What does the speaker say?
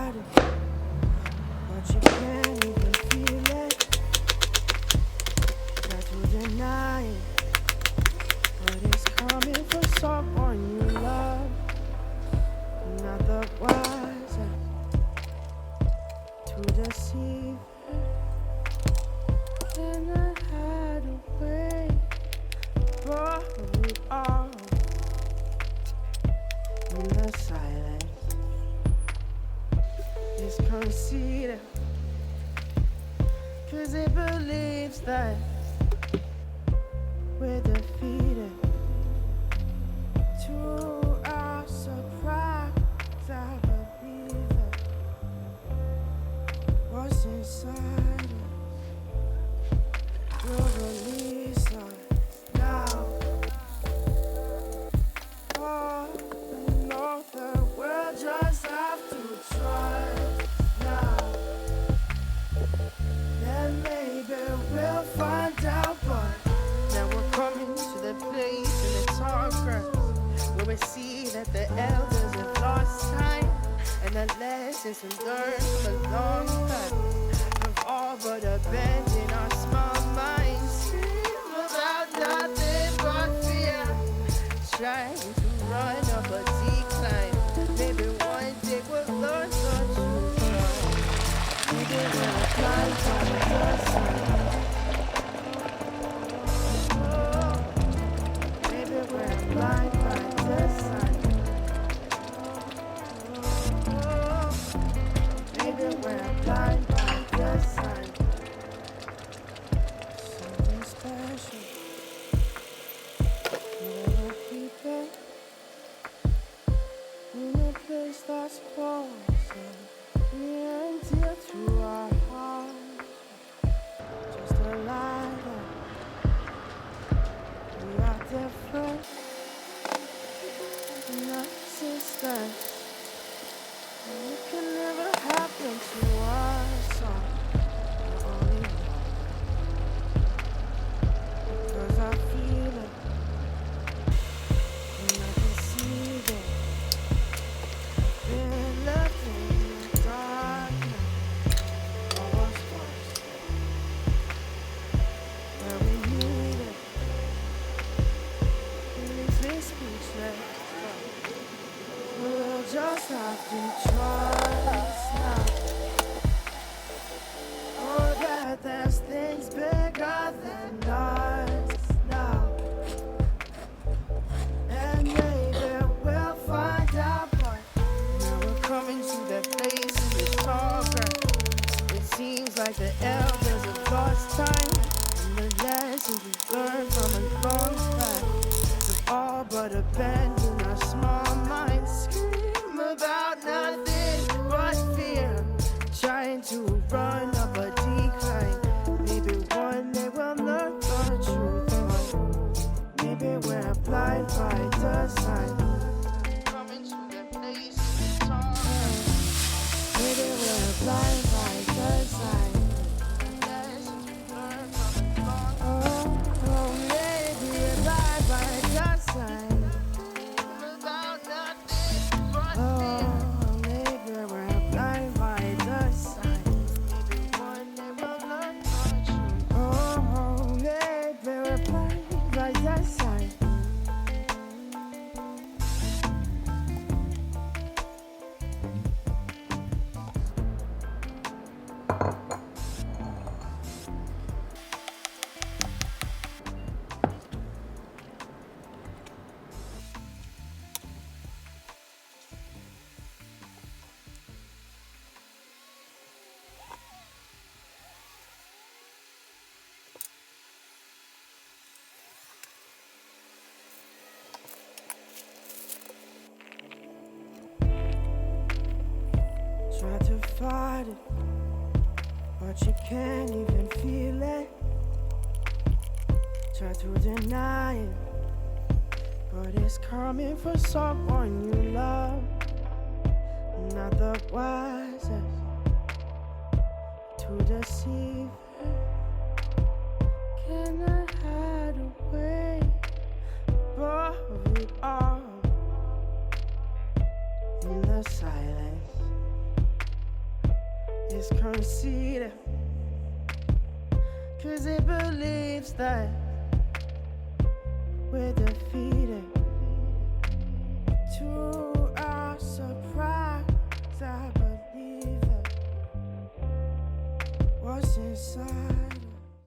fight it, but you can't even feel it. Try to deny it, but it's coming from someone you love. Not the wiser to deceive her. And I had a way for it all in the silence. It's conceited, 'cause it believes that we're defeated. To our surprise, I believe that what's inside us will release us now. Oh, I know that we'll just have to trust now. Then maybe we'll find out, but now we're coming to the place in the tall grass where we see that the elders have lost time, and the lessons we learned from a long time have all but abandoned our small minds. Scream about nothing but fear, trying to run up a decline. Maybe one day we'll learn the truth. Maybe we'll fly by the sun. Maybe we're blind by the sun. Maybe we're blind by the sun. Something special. We'll keep it in a place that's closer, near and dear to our hearts. Just a lighter. We are different, not sisters. It can never happen to us. Only because I feel it and I can see it. Been left in the darkness. What was first? Where we need it. Leaves me speechless. We'll just have to trust now. Oh, that there's things bigger than us now. And maybe we'll find out, but now we're coming to that place in the tall grass. It seems like the elders have lost time, and the lessons we've learned from a long time have all but abandoned our small minds. Scream about nothing but fear, trying to run up a decline. Maybe one day we'll learn the truth, but maybe we're blind by the sign. Coming to the place in the tall grass. Maybe we're blind by the sign. Lessons we learned from a long time. Oh, maybe we're blind by the sign. About nothing but fear. Oh, maybe we're blind by the sign. Maybe one day we'll learn the truth. Oh, maybe we're blind by the sign. Try to fight it, but you can't even feel it. Try to deny it, but it's coming from someone you love. Not the wisest to deceive her. Can I hide away above it all in the silence? is conceited, 'cause it believes that we're defeated. True.